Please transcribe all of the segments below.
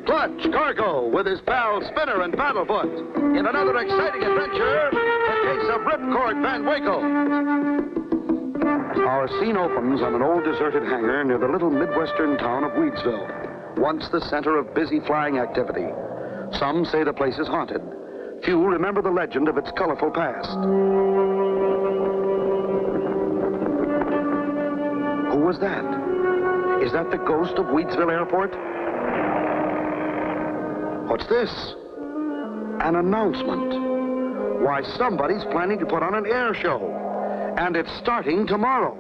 Clutch Cargo with his pal Spinner and Paddlefoot in another exciting adventure, the case of Ripcord Van Winkle. Our scene opens on an old deserted hangar near the little Midwestern town of Weedsville, once the center of busy flying activity. Some say the place is haunted. Few remember the legend of its colorful past. Who was that? Is that the ghost of Weedsville Airport? What's this? An announcement. Why, somebody's planning to put on an air show. And it's starting tomorrow.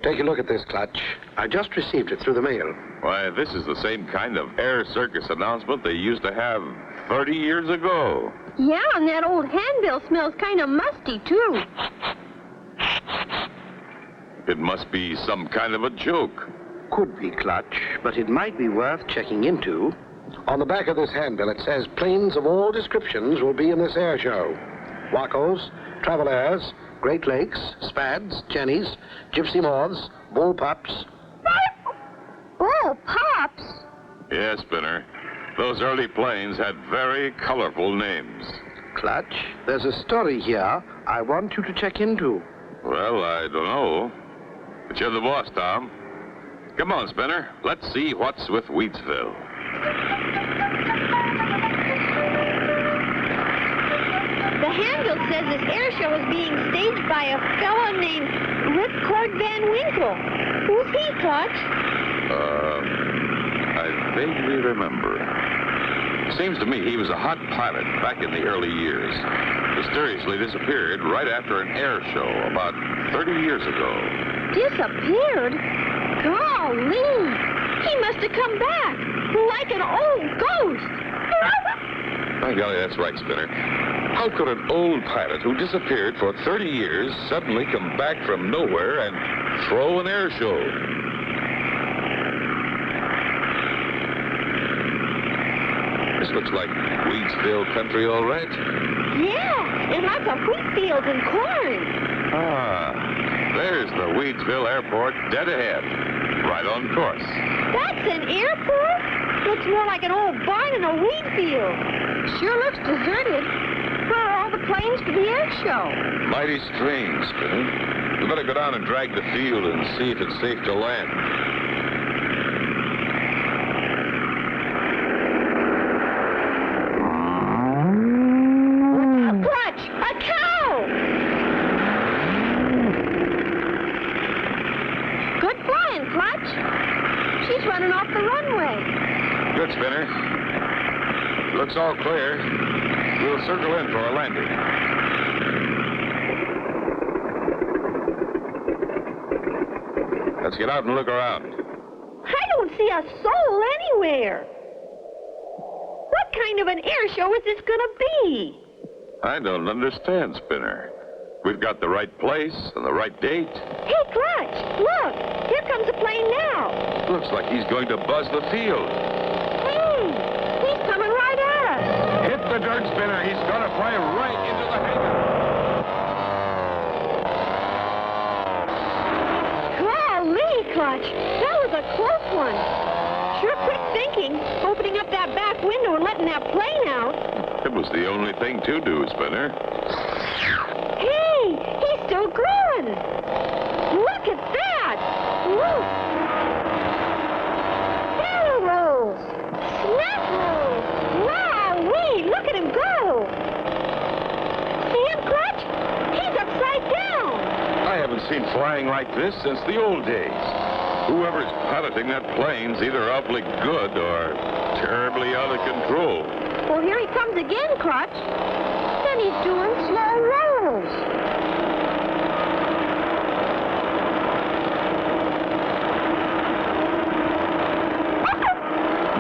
Take a look at this, Clutch. I just received it through the mail. Why, this is the same kind of air circus announcement they used to have 30 years ago. Yeah, and that old handbill smells kind of musty, too. It must be some kind of a joke. Could be, Clutch, but it might be worth checking into. On the back of this handbill, it says planes of all descriptions will be in this air show. Wacos, Travel Airs, Great Lakes, Spads, Jennies, Gypsy Moths, Bullpups. Bullpups? Yes, Spinner. Those early planes had very colorful names. Clutch, there's a story here I want you to check into. Well, I don't know. But you're the boss, Tom. Come on, Spinner. Let's see what's with Weedsville. The handbill says this air show is being staged by a fellow named Ripcord Van Winkle. Who's he, Clutch? I vaguely remember. Seems to me he was a hot pilot back in the early years. Mysteriously disappeared right after an air show about 30 years ago. Disappeared? Golly! He must have come back, like an old ghost. By golly, that's right, Spinner. How could an old pilot who disappeared for 30 years suddenly come back from nowhere and throw an air show? This looks like Weedsville country, all right. Yeah, and lots of wheat fields and corn. Ah, there's the Weedsville Airport dead ahead, right on course. That's an airport? Looks more like an old barn in a wheat field. Sure looks deserted. Where are all the planes for the air show? Mighty strange, Spinner. We better go down and drag the field and see if it's safe to land. Clutch! A cow! Good flying, Clutch. She's running off the runway. Good, Spinner. Looks all clear. We'll circle in for a landing. Let's get out and look around. I don't see a soul anywhere. What kind of an air show is this going to be? I don't understand, Spinner. We've got the right place and the right date. Hey, Clutch, look. Here comes a plane now. Looks like he's going to buzz the field. Hey, he's coming right at us. Hit the dirt, Spinner. He's going to fly right into the hangar. Golly, Clutch, that was a close one. Sure quick thinking, opening up that back window and letting that plane out. It was the only thing to do, Spinner. Hey, he's still growing. Look at that. Look. Barrel rolls. Snap rolls. Wowee, look at him go. See him, Clutch? He's upside down. I haven't seen flying like this since the old days. Whoever's piloting that plane's either awfully good or terribly out of control. Well, here he comes again, Clutch. Then he's doing slow rolls.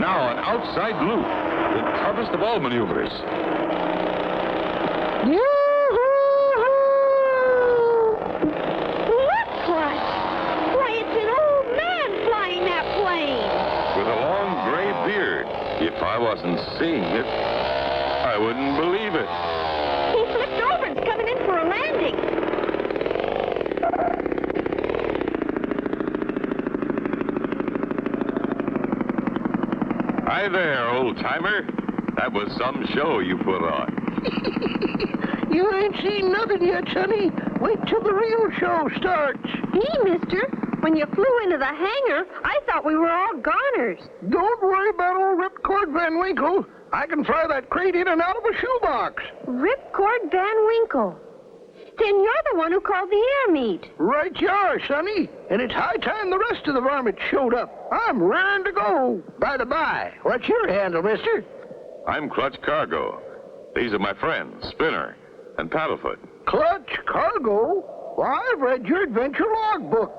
Now an outside loop. The toughest of all maneuvers. Look, Clutch. Why, it's an old man flying that plane. With a long gray beard. If I wasn't seeing it, I wouldn't believe it. He flipped over and's coming in for a landing. Hi there, old-timer. That was some show you put on. You ain't seen nothing yet, Sonny. Wait till the real show starts. Hey, mister, when you flew into the hangar, I thought we were all goners. Don't worry about old Ripcord Van Winkle. I can fly that crate in and out of a shoebox. Ripcord Van Winkle. Then you're the one who called the air meet. Right you are, Sonny. And it's high time the rest of the varmints showed up. I'm raring to go. By the by, what's your handle, mister? I'm Clutch Cargo. These are my friends, Spinner and Paddlefoot. Clutch Cargo? Well, I've read your adventure logbook.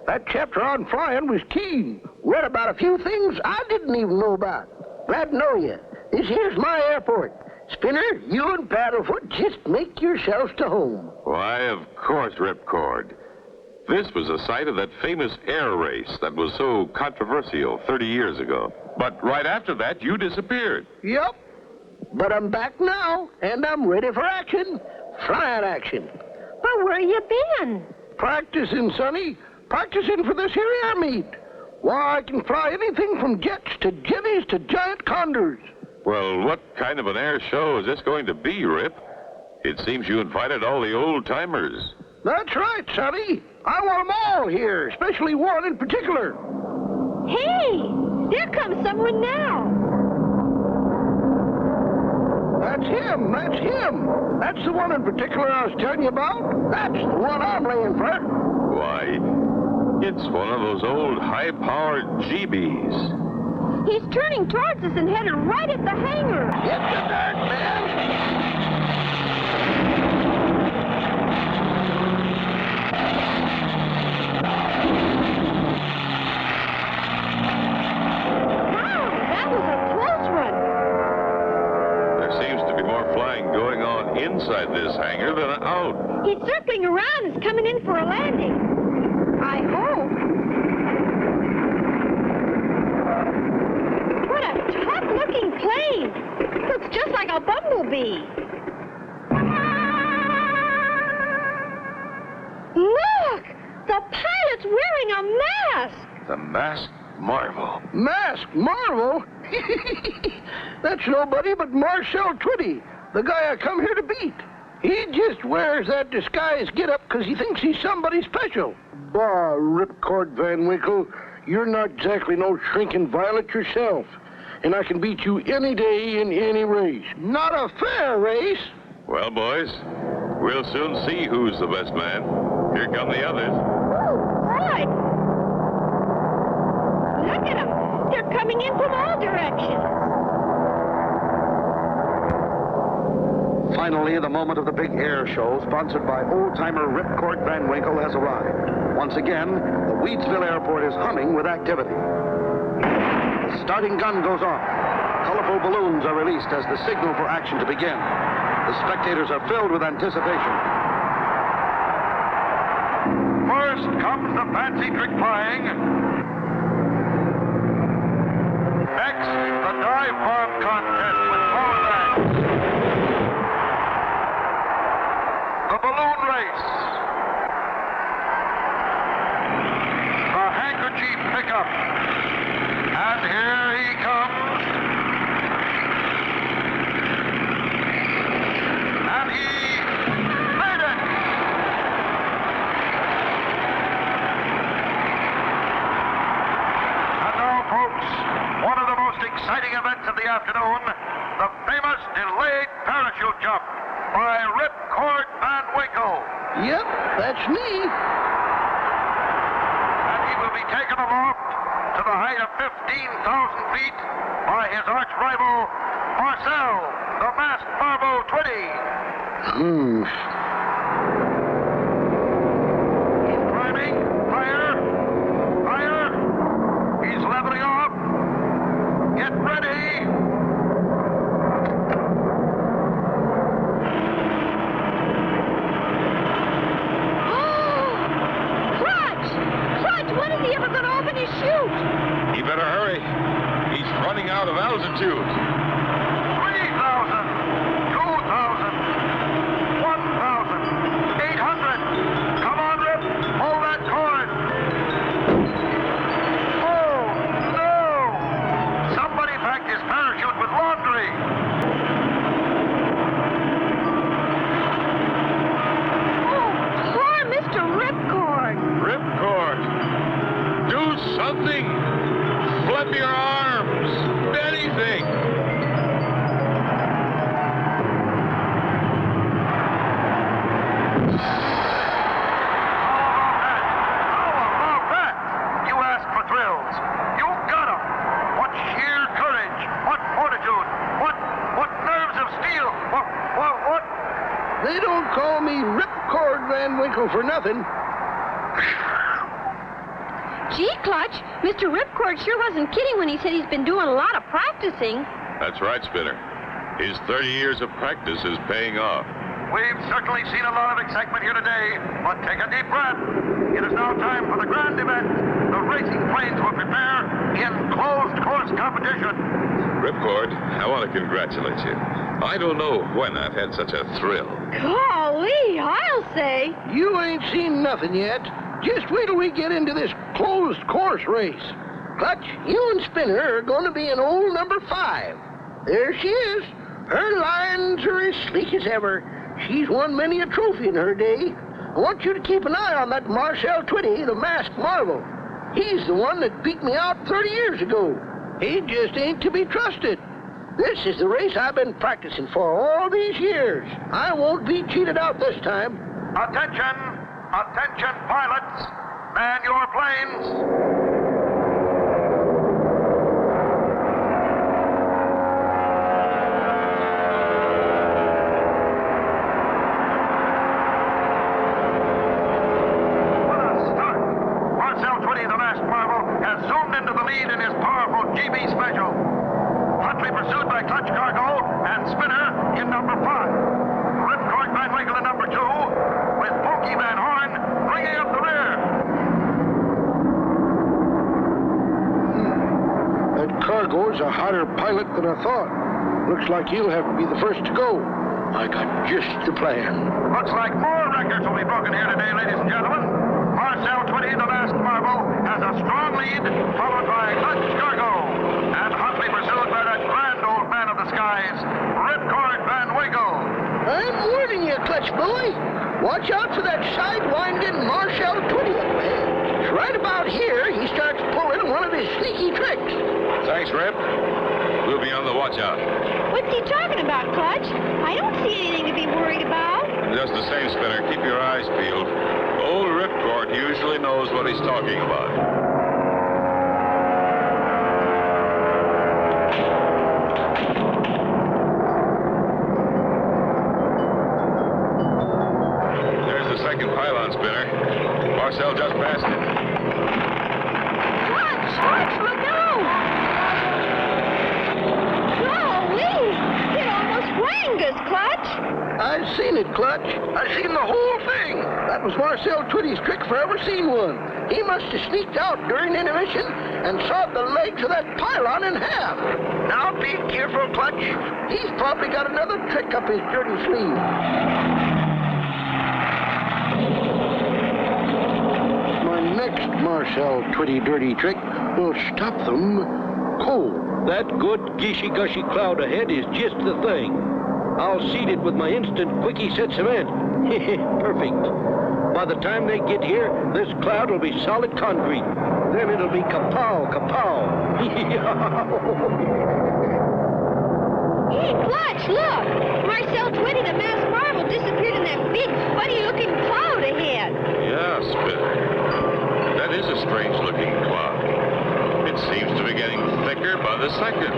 That chapter on flying was keen. Read about a few things I didn't even know about. Glad to know you. This here's my airport. Spinner, you and Paddlefoot just make yourselves to home. Why, of course, Ripcord. This was the site of that famous air race that was so controversial 30 years ago. But right after that, you disappeared. Yep. But I'm back now, and I'm ready for action. Flying action. But where you been? Practicing, Sonny. Practicing for this here air meet. Why, I can fly anything from jets to jetties to giant condors. Well, what kind of an air show is this going to be, Rip? It seems you invited all the old-timers. That's right, Sonny. I want them all here, especially one in particular. Hey, there comes someone now. That's him. That's him. That's the one in particular I was telling you about. That's the one I'm laying for. Why, it's one of those old high-powered GBs. He's turning towards us and headed right at the hangar. Get the dark, man. Wow, that was a close one. There seems to be more flying going on inside this hangar than out. He's circling around and is coming in for a landing. I hope. What a tough-looking plane. Looks just like a bumblebee. Look! The pilot's wearing a mask. The masked marvel. Masked Marvel? That's nobody but Marcel Twitty, the guy I come here to beat. He just wears that disguise get-up because he thinks he's somebody special. Bah, Ripcord Van Winkle, you're not exactly no shrinking violet yourself. And I can beat you any day in any race. Not a fair race. Well, boys, we'll soon see who's the best man. Here come the others. Oh, boy! Look at them. They're coming in from all directions. Finally, the moment of the big air show, sponsored by old-timer Ripcord Van Winkle, has arrived. Once again, the Weedsville Airport is humming with activity. The starting gun goes off. Colorful balloons are released as the signal for action to begin. The spectators are filled with anticipation. First comes the fancy trick flying. Next, the dive bomb contest with four legs. The balloon race. The handkerchief pickup. And here he comes. And he made it. And now, folks, one of the most exciting events of the afternoon, the famous delayed parachute jump by Ripcord Van Winkle. Yep, that's me. And he will be taken aloft to the height of 15,000 feet by his arch rival, Marcel, the masked marvel Twitty. He's climbing. Fire. Fire. He's leveling off. Get ready. Clutch! When is he ever going to open his chute? He better hurry. He's running out of altitude. 3,000, 2,000, 1,000, 800. Come on, Rip. Hold that cord. Oh, no. Somebody back Something! Flip your arms! Anything! You ask for thrills. You got 'em. What sheer courage. What fortitude. What nerves of steel. What? They don't call me Ripcord Van Winkle for nothing. Gee, Clutch, Mr. Ripcord sure wasn't kidding when he said he's been doing a lot of practicing. That's right, Spinner. His 30 years of practice is paying off. We've certainly seen a lot of excitement here today, but take a deep breath. It is now time for the grand event. The racing planes will prepare in closed course competition. Ripcord, I want to congratulate you. I don't know when I've had such a thrill. Golly, I'll say. You ain't seen nothing yet. Just wait till we get into this closed course race. Clutch, you and Spinner are going to be in old number 5. There she is. Her lines are as sleek as ever. She's won many a trophy in her day. I want you to keep an eye on that Marcel Twitty, the masked marvel. He's the one that beat me out 30 years ago. He just ain't to be trusted. This is the race I've been practicing for all these years. I won't be cheated out this time. Attention, pilots. Man your planes. In his powerful GB Special. Hotly pursued by Clutch Cargo and Spinner in number 5. Ripcord Van Winkle in number 2, with Pokey Van Horn bringing up the rear. That Cargo's a hotter pilot than I thought. Looks like he'll have to be the first to go. I got just the plan. Looks like more records will be broken here today, ladies and gentlemen. Marcel Twitty, the masked marvel, has a strong lead, followed by Clutch Cargo, and hotly pursued by that grand old man of the skies, Ripcord Van Winkle. I'm warning you, Clutch boy. Watch out for that sidewinding Marcel Twitty up there. Right about here, he starts pulling one of his sneaky tricks. Thanks, Rip. We'll be on the watch out. What's he talking about, Clutch? I don't see anything to be worried about. Just the same, Spinner. Keep your eyes peeled. Old Ripcord usually knows what he's talking about. There's the second pylon, Spinner. Marcel just passed it. Clutch, look out! Golly, it almost rang us, Clutch. I've seen it, Clutch. I've seen the whole thing. That was Marcel Twitty's trick if I ever seen one. He must have sneaked out during intermission and sawed the legs of that pylon in half. Now be careful, Clutch. He's probably got another trick up his dirty sleeve. My next Marcel Twitty dirty trick will stop them cold. That good gishy-gushy cloud ahead is just the thing. I'll seed it with my instant quickie set cement. Perfect. By the time they get here, this cloud will be solid concrete. Then it'll be kapow, kapow. Hey, Clutch, look! Marcel Twitty, the masked marvel, disappeared in that big, funny-looking cloud ahead. Yeah, Spinner. That is a strange-looking cloud. It seems to be getting thicker by the second.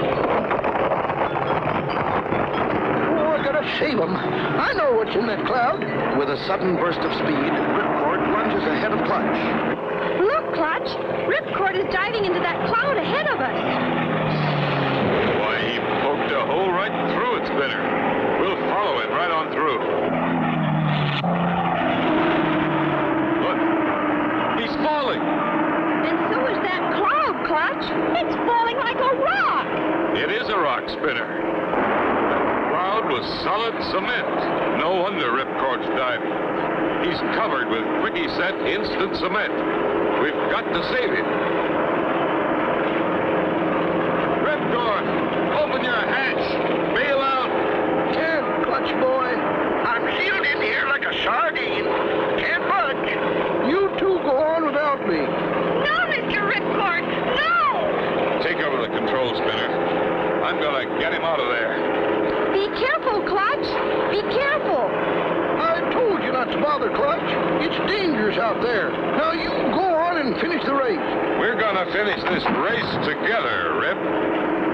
Save him. I know what's in that cloud. With a sudden burst of speed, Ripcord plunges ahead of Clutch. Look, Clutch. Ripcord is diving into that cloud ahead of us. Why, he poked a hole right through it, Spinner. We'll follow it right on through. Look, he's falling. And so is that cloud, Clutch. It's falling like a rock. It is a rock, Spinner. Was solid cement. No wonder Ripcord's diving. He's covered with quickie set instant cement. We've got to save him. Ripcord, open your hatch. Bail out. Can't, Clutch boy. I'm sealed in here like a sardine. Can't budge. You two go on without me. No, Mr. Ripcord. I'm going to get him out of there. Be careful, Clutch. Be careful. I told you not to bother, Clutch. It's dangerous out there. Now you go on and finish the race. We're going to finish this race together, Rip.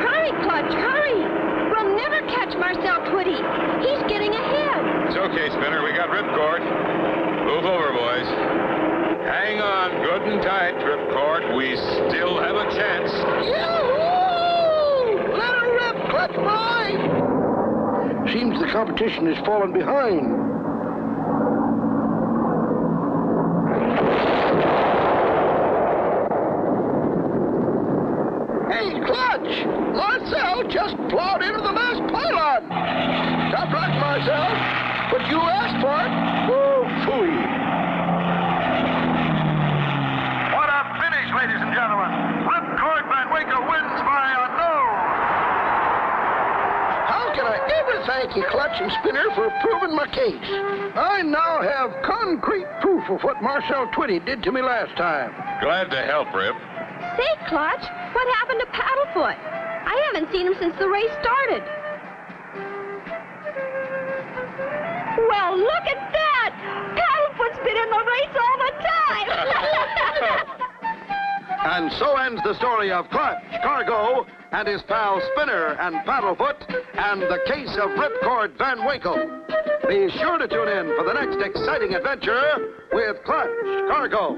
Hurry, Clutch, hurry. We'll never catch Marcel Twitty. He's getting ahead. It's okay, Spinner. We got Ripcord. Move over, boys. Hang on good and tight, Ripcord. We still have a chance. Yahoo! Let her rip, Clutch boy! Seems the competition has fallen behind. Hey, Clutch! Marcel just plowed into the last pylon. Tough luck, Marcel, but you asked for it. Oh, phooey. What a finish, ladies and gentlemen. Ripcord Van Winkle wins by a nose. How can I ever thank you, Clutch and Spinner, for proving my case? I now have concrete proof of what Marcel Twitty did to me last time. Glad to help, Rip. Say, Clutch, what happened to Paddlefoot? I haven't seen him since the race started. Well, look at that! Paddlefoot's been in the race all the time! And so ends the story of Clutch, Cargo, and his pal Spinner and Paddlefoot, and the case of Ripcord Van Winkle. Be sure to tune in for the next exciting adventure with Clutch, Cargo.